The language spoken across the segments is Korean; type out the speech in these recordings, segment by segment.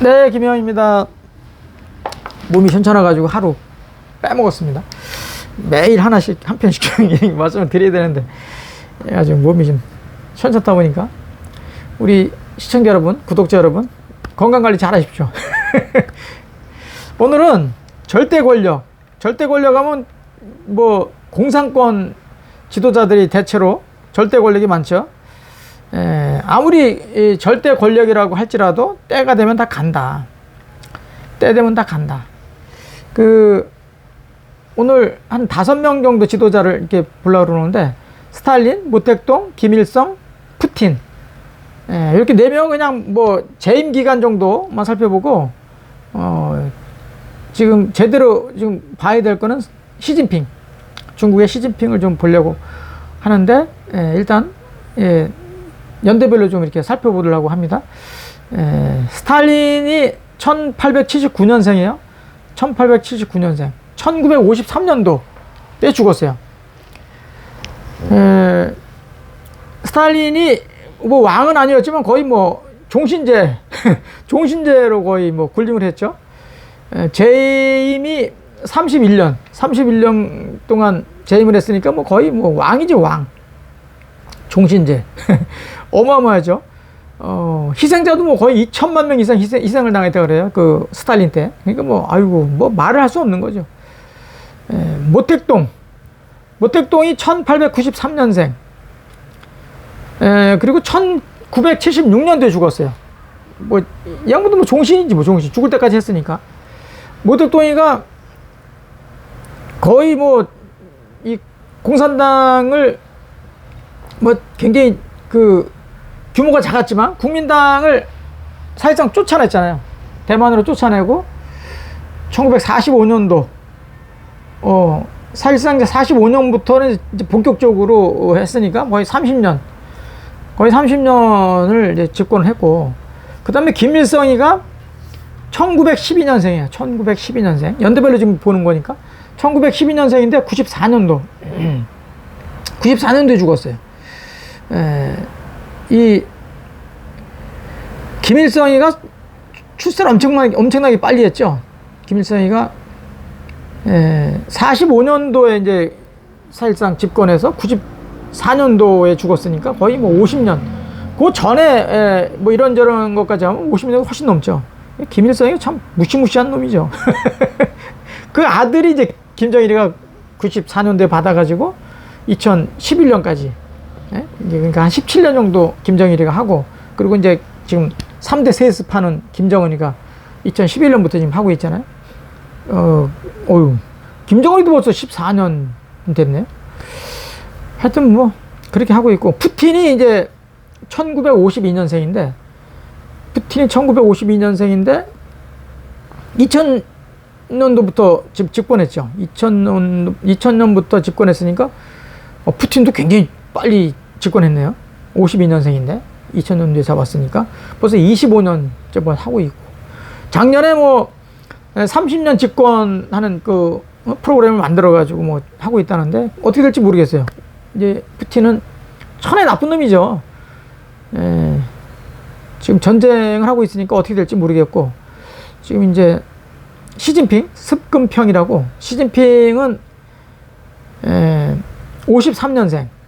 네, 김영입니다. 몸이 현찮아가지고 하루 빼먹었습니다. 매일 하나씩, 한 편씩 말씀을 드려야 되는데, 아주 몸이 좀 현찮다 보니까, 우리 시청자 여러분, 구독자 여러분, 건강관리 잘 하십시오. 오늘은 절대 권력 하면 뭐, 공산권 지도자들이 대체로 절대 권력이 많죠. 아무리 절대 권력이라고 할지라도 때가 되면 다 간다. 때 되면 다 간다. 오늘 한 5명 정도 지도자를 이렇게 보려고 그러는데, 스탈린, 모택동, 김일성, 푸틴. 이렇게 4명 그냥 뭐 재임 기간 정도만 살펴보고, 지금 제대로 지금 봐야 될 거는 시진핑. 중국의 시진핑을 좀 보려고 하는데, 일단, 연대별로 좀 이렇게 살펴보려고 합니다. 스탈린이 1879년생이에요. 1879년생. 1953년도에 죽었어요. 스탈린이 뭐 왕은 아니었지만 거의 뭐 종신제로 거의 뭐 군림을 했죠. 재임이 31년 동안 재임을 했으니까 뭐 거의 뭐 왕이지, 왕. 종신제. 어마어마하죠. 희생자도 뭐 거의 2천만 명 이상 희생을 당했다 그래요. 그 스탈린 때. 그러니까 뭐, 아이고, 뭐 말을 할 수 없는 거죠. 모택동이 1893년생. 그리고 1976년도에 죽었어요. 뭐, 이 양반도 뭐 종신이지, 뭐 종신. 죽을 때까지 했으니까. 모택동이가 거의 뭐, 이 공산당을 뭐 굉장히 규모가 작았지만 국민당을 사실상 쫓아냈잖아요. 대만으로 쫓아내고 1945년도 사실상 이제 45년부터는 이제 본격적으로 했으니까 거의 30년을 이제 집권을 했고, 그 다음에 김일성이가 1912년생이에요. 1912년생. 연대별로 지금 보는 거니까 1912년생인데 94년도에 죽었어요. 이 김일성이가 출세를 엄청나게 빨리 했죠. 김일성이가 45년도에 이제 사실상 집권해서 94년도에 죽었으니까 거의 뭐 50년. 그 전에 뭐 이런저런 것까지 하면 50년이 훨씬 넘죠. 김일성이가 참 무시무시한 놈이죠. 그 아들이 이제 김정일이가 94년도에 받아가지고 2011년까지, 그러니까 한 17년 정도 김정일이가 하고, 그리고 이제 지금 3대 세습하는 김정은이가 2011년부터 지금 하고 있잖아요. 김정은이도 벌써 14년 됐네요. 하여튼 뭐 그렇게 하고 있고, 푸틴이 이제 1952년생인데 2000년도부터 집권했죠. 2000년부터 집권했으니까 푸틴도 굉장히 빨리 집권했네요. 52년생인데 2000년도에 잡았으니까 벌써 25년째 뭐 하고 있고, 작년에 뭐 30년 집권하는 그 프로그램을 만들어 가지고 뭐 하고 있다는데 어떻게 될지 모르겠어요. 이제 푸틴은 천하의 나쁜 놈이죠. 지금 전쟁을 하고 있으니까 어떻게 될지 모르겠고, 지금 이제 시진핑 습근평이라고, 시진핑은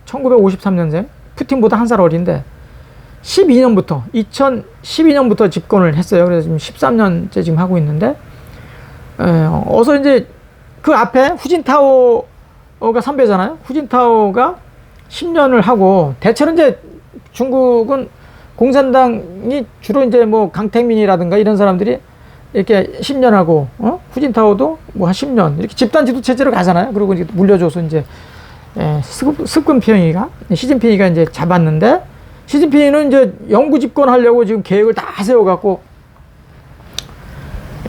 1953년생, 푸틴보다 한 살 어린데 2012년부터 집권을 했어요. 그래서 지금 13년째 지금 하고 있는데, 어서 이제 그 앞에 후진타오가 선배잖아요. 후진타오가 10년을 하고, 대체로 이제 중국은 공산당이 주로 이제 뭐 강택민이라든가 이런 사람들이 이렇게 10년 하고, 후진타오도 뭐 한 10년 이렇게 집단 지도 체제로 가잖아요. 그리고 이제 물려줘서 이제 시진핑이가 이제 잡았는데, 시진핑은 이제 영구 집권하려고 지금 계획을 다 세워갖고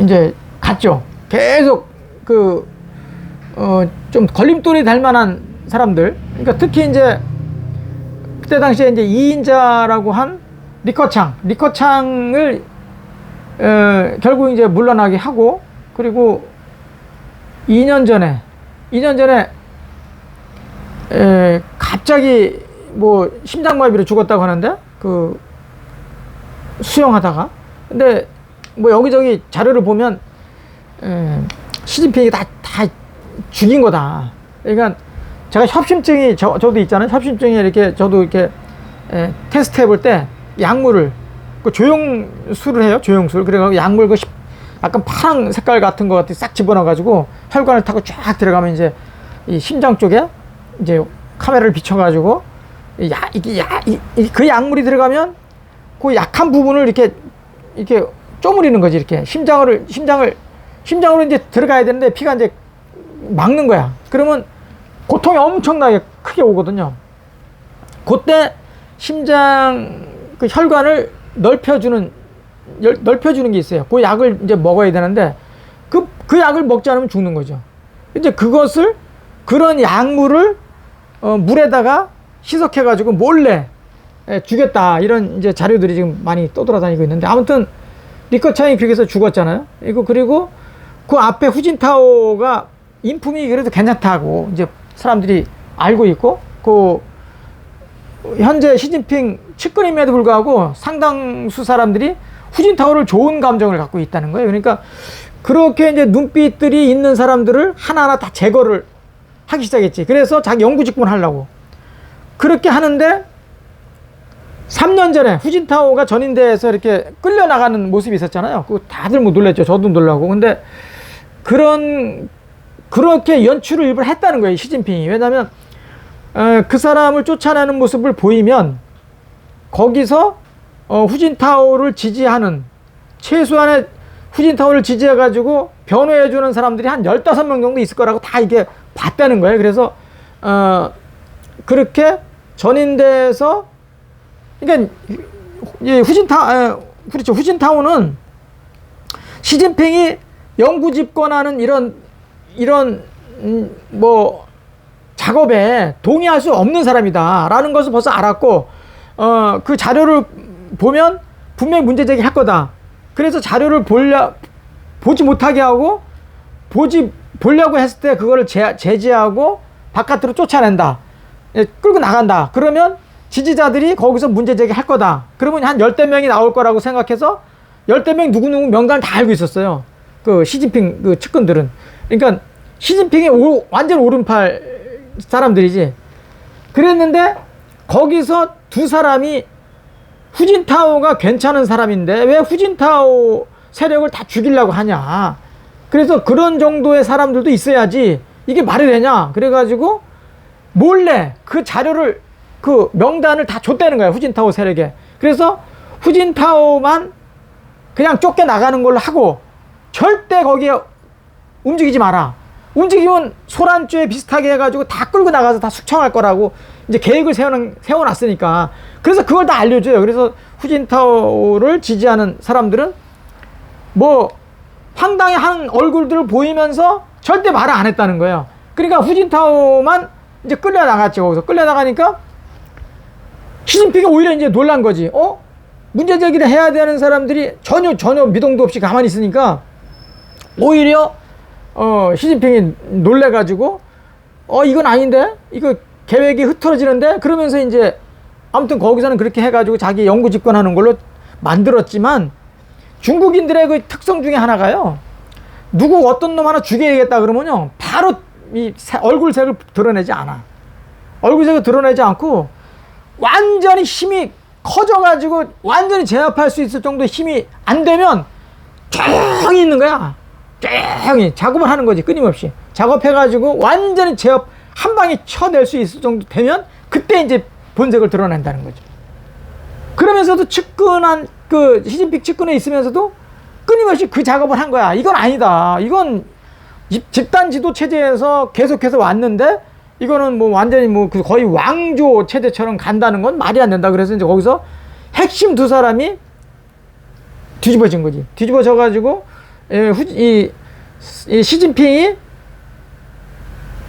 이제 갔죠. 계속 좀 걸림돌이 될 만한 사람들, 그러니까 특히 이제 그때 당시에 이제 2인자라고 한 리커창을 결국 이제 물러나게 하고, 그리고 2년 전에 갑자기 뭐 심장마비로 죽었다고 하는데, 수영하다가. 근데 뭐 여기저기 자료를 보면 시진핑이 다 죽인 거다. 그러니까 제가 협심증이 저도 있잖아요. 협심증이 이렇게 저도 이렇게 테스트 해볼 때 약물을 그 조영술을 해요. 조영술. 그래가지고 약물 그 약간 파란 색깔 같은 거 같은 싹 집어넣어가지고 혈관을 타고 쫙 들어가면 이제 이 심장 쪽에 이제 카메라를 비춰가지고 그 약물이 들어가면 그 약한 부분을 이렇게 쪼무리는 거지. 이렇게 심장으로 이제 들어가야 되는데 피가 이제 막는 거야. 그러면 고통이 엄청나게 크게 오거든요. 그때 심장 그 혈관을 넓혀주는 게 있어요. 그 약을 이제 먹어야 되는데 그 약을 먹지 않으면 죽는 거죠. 이제 그런 약물을 물에다가 희석해가지고 몰래 죽였다, 이런 이제 자료들이 지금 많이 떠돌아다니고 있는데, 아무튼 리커창이 그렇게 해서 죽었잖아요. 그리고 그 앞에 후진타오가 인품이 그래도 괜찮다고 이제 사람들이 알고 있고, 그 현재 시진핑 측근임에도 불구하고 상당수 사람들이 후진타오를 좋은 감정을 갖고 있다는 거예요. 그러니까 그렇게 이제 눈빛들이 있는 사람들을 하나하나 다 제거를 하기 시작했지. 그래서 자기 영구 집권하려고 그렇게 하는데, 3년 전에 후진타오가 전인대에서 이렇게 끌려나가는 모습이 있었잖아요. 그거 다들 뭐 놀랬죠. 저도 놀라고. 근데 그렇게 연출을 일부러 했다는 거예요, 시진핑이. 왜냐면 그 사람을 쫓아내는 모습을 보이면 거기서 후진타오를 지지하는, 최소한의 후진타오를 지지해가지고 변호해주는 사람들이 한 15명 정도 있을 거라고 다 이게 봤다는 거예요. 그래서 그렇게 전인대에서, 그러니까 그렇죠. 후진타오는 시진핑이 영구 집권하는 이런 뭐 작업에 동의할 수 없는 사람이다라는 것을 벌써 알았고, 그 자료를 보면 분명히 문제 제기할 거다. 그래서 자료를 보지 못하게 하고, 보려고 했을 때 그거를 제지하고 바깥으로 쫓아낸다. 끌고 나간다. 그러면 지지자들이 거기서 문제 제기할 거다. 그러면 한 10대 명이 나올 거라고 생각해서 10대 명 누구누구 명단을 다 알고 있었어요. 그 시진핑 그 측근들은. 그러니까 시진핑이 완전 오른팔 사람들이지. 그랬는데 거기서 두 사람이, 후진타오가 괜찮은 사람인데 왜 후진타오 세력을 다 죽이려고 하냐. 그래서 그런 정도의 사람들도 있어야지 이게 말이 되냐. 그래가지고 몰래 그 자료를, 그 명단을 다 줬다는 거야, 후진타오 세력에. 그래서 후진타오만 그냥 쫓겨나가는 걸로 하고, 절대 거기에 움직이지 마라. 움직이면 소란죄 비슷하게 해가지고 다 끌고 나가서 다 숙청할 거라고 이제 계획을 세워놨으니까. 그래서 그걸 다 알려줘요. 그래서 후진타오를 지지하는 사람들은 뭐 황당해한 얼굴들을 보이면서 절대 말을 안 했다는 거예요. 그러니까 후진타오만 이제 끌려나갔죠. 거기서 끌려나가니까 시진핑이 오히려 이제 놀란 거지. 문제 제기를 해야 되는 사람들이 전혀 미동도 없이 가만히 있으니까 오히려 시진핑이 놀래가지고 이건 아닌데, 이거 계획이 흐트러지는데, 그러면서 이제 아무튼 거기서는 그렇게 해가지고 자기 영구 집권하는 걸로 만들었지만, 중국인들의 그 특성 중에 하나가요, 누구 어떤 놈 하나 죽여야겠다 그러면요 바로 이 얼굴색을 드러내지 않아. 얼굴색을 드러내지 않고 완전히 힘이 커져가지고 완전히 제압할 수 있을 정도의 힘이 안 되면 조용히 있는 거야. 조용히 작업을 하는 거지. 끊임없이 작업해가지고 완전히 제압 한 방에 쳐낼 수 있을 정도 되면 그때 이제 본색을 드러낸다는 거죠. 그러면서도 측근한 그 시진핑 측근에 있으면서도 끊임없이 그 작업을 한 거야. 이건 아니다. 이건 집단 지도 체제에서 계속해서 왔는데 이거는 뭐 완전히 뭐 거의 왕조 체제처럼 간다는 건 말이 안 된다. 그래서 이제 거기서 핵심 두 사람이 뒤집어진 거지. 뒤집어져 가지고 이 시진핑이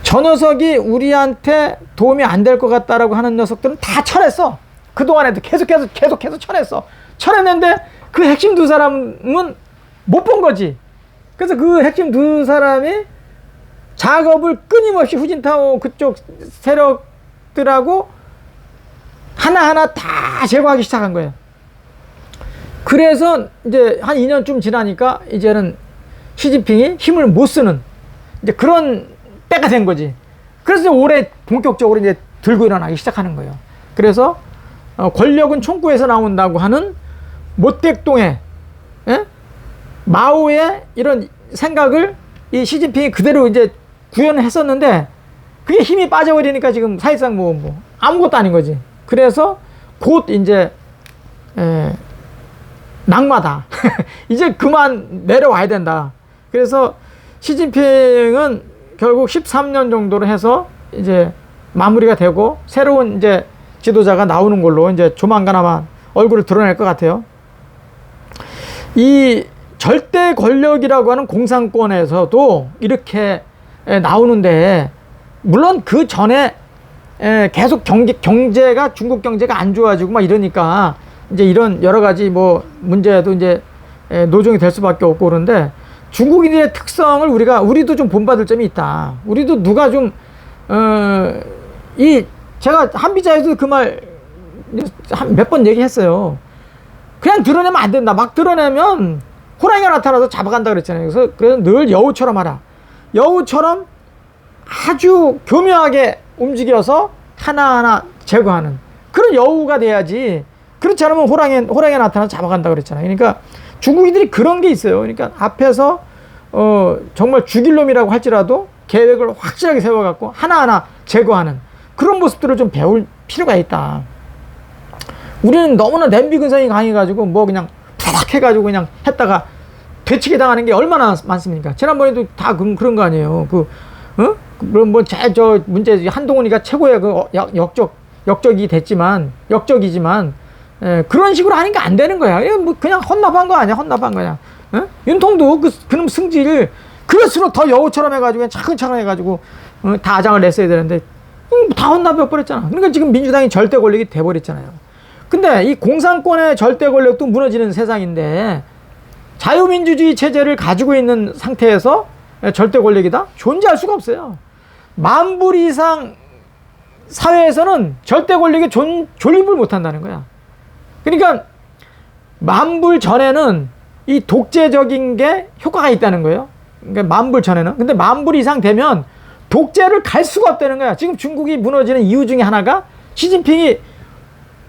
저 녀석이 우리한테 도움이 안 될 것 같다라고 하는 녀석들은 다 쳐냈어. 그동안에도 계속해서 쳐냈어. 쳐냈는데 그 핵심 두 사람은 못 본 거지. 그래서 그 핵심 두 사람이 작업을 끊임없이 후진타오 그쪽 세력들하고 하나하나 다 제거하기 시작한 거예요. 그래서 이제 한 2년쯤 지나니까 이제는 시진핑이 힘을 못 쓰는 이제 그런 때가 된 거지. 그래서 올해 본격적으로 이제 들고 일어나기 시작하는 거예요. 그래서 권력은 총구에서 나온다고 하는 모택동의 마오의 이런 생각을 이 시진핑이 그대로 이제 구현을 했었는데 그게 힘이 빠져버리니까 지금 사실상 뭐 아무것도 아닌 거지. 그래서 곧 이제 낙마다. 이제 그만 내려와야 된다. 그래서 시진핑은 결국 13년 정도로 해서 이제 마무리가 되고 새로운 이제 지도자가 나오는 걸로 이제 조만간 아마 얼굴을 드러낼 것 같아요. 이 절대 권력이라고 하는 공산권에서도 이렇게 나오는데 물론 그 전에 계속 경제가 중국 경제가 안 좋아지고 막 이러니까 이제 이런 여러 가지 뭐 문제도 이제 노정이 될 수밖에 없고 그런데 중국인들의 특성을 우리도 좀 본받을 점이 있다. 우리도 누가 좀 제가 한비자에도 그 말 몇 번 얘기했어요. 그냥 드러내면 안 된다. 막 드러내면 호랑이가 나타나서 잡아간다 그랬잖아요. 그래서 늘 여우처럼 하라. 여우처럼 아주 교묘하게 움직여서 하나하나 제거하는 그런 여우가 돼야지. 그렇지 않으면 호랑이가 나타나서 잡아간다 그랬잖아요. 그러니까 중국인들이 그런 게 있어요. 그러니까 앞에서 정말 죽일 놈이라고 할지라도 계획을 확실하게 세워갖고 하나하나 제거하는 그런 모습들을 좀 배울 필요가 있다. 우리는 너무나 냄비 근성이 강해가지고 뭐 그냥 푸락 해가지고 그냥 했다가 되치게 당하는 게 얼마나 많습니까? 지난번에도 다 그런 거 아니에요. 물론 뭐 저 문제 한동훈이가 최고의 그 역적이 됐지만 역적이지만 그런 식으로 하니까 안 되는 거야. 뭐 그냥 헌납한 거 아니야? 헌납한 거야. 윤통도 그놈 승질 그럴수록 더 여우처럼 해가지고 그냥 차근차근 해가지고 다 아장을 냈어야 되는데 다 헌납해 버렸잖아. 그러니까 지금 민주당이 절대 권력이 돼버렸잖아요. 근데 이 공산권의 절대 권력도 무너지는 세상인데 자유민주주의 체제를 가지고 있는 상태에서 절대 권력이다? 존재할 수가 없어요. 만불 이상 사회에서는 절대 권력에 존립을 못한다는 거야. 그러니까 만불 전에는 이 독재적인 게 효과가 있다는 거예요. 그러니까 만불 전에는. 근데 만불 이상 되면 독재를 갈 수가 없다는 거야. 지금 중국이 무너지는 이유 중에 하나가 시진핑이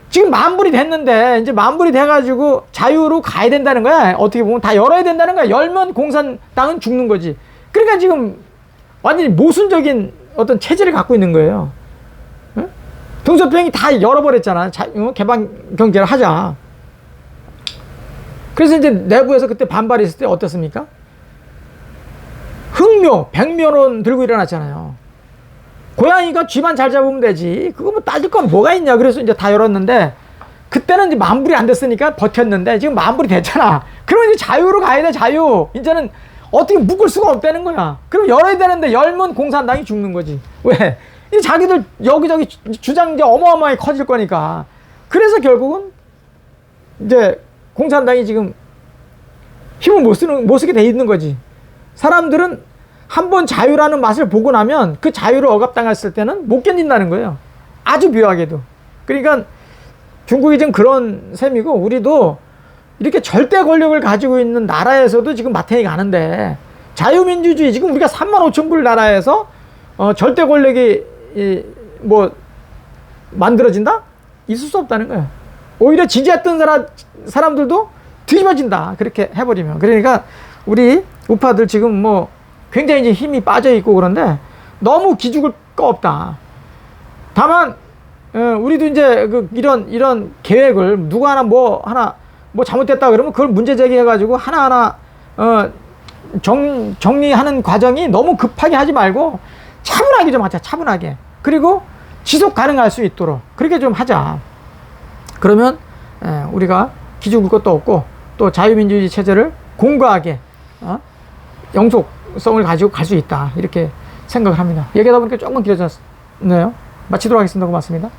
지금 만불이 됐는데 이제 만불이 돼가지고 자유로 가야 된다는 거야. 어떻게 보면 다 열어야 된다는 거야. 열면 공산당은 죽는 거지. 그러니까 지금 완전히 모순적인 어떤 체제를 갖고 있는 거예요. 등소평이 다 열어버렸잖아. 개방 경제를 하자. 그래서 이제 내부에서 그때 반발이 있을 때 어떻습니까? 흑묘, 백묘론 들고 일어났잖아요. 고양이가 쥐만 잘 잡으면 되지. 그거 뭐 따질 건 뭐가 있냐. 그래서 이제 다 열었는데, 그때는 이제 만불이 안 됐으니까 버텼는데, 지금 만불이 됐잖아. 그러면 이제 자유로 가야 돼, 자유. 이제는 어떻게 묶을 수가 없다는 거야. 그럼 열어야 되는데, 열면 공산당이 죽는 거지. 왜? 이 자기들 여기저기 주장 이제 어마어마하게 커질 거니까. 그래서 결국은 이제 공산당이 지금 힘을 못 쓰게 돼 있는 거지. 사람들은 한번 자유라는 맛을 보고 나면 그 자유를 억압당했을 때는 못 견딘다는 거예요. 아주 묘하게도. 그러니까 중국이 지금 그런 셈이고 우리도 이렇게 절대 권력을 가지고 있는 나라에서도 지금 마탱이 가는데 자유민주주의 지금 우리가 35,000불 나라에서 절대 권력이 뭐 만들어진다? 있을 수 없다는 거예요. 오히려 지지했던 사람들도 뒤집어진다. 그렇게 해버리면. 그러니까 우리 우파들 지금 뭐 굉장히 이제 힘이 빠져 있고 그런데 너무 기죽을 거 없다. 다만 우리도 이제 이런 계획을 누구 하나 뭐 잘못됐다 그러면 그걸 문제 제기해가지고 하나하나 정리하는 과정이 너무 급하게 하지 말고 차분하게 좀 하자. 차분하게. 그리고 지속 가능할 수 있도록 그렇게 좀 하자. 그러면 우리가 기죽을 것도 없고 또 자유민주주의 체제를 공고하게 영속성을 가지고 갈 수 있다. 이렇게 생각을 합니다. 얘기하다 보니까 조금 길어졌네요. 마치도록 하겠습니다. 고맙습니다.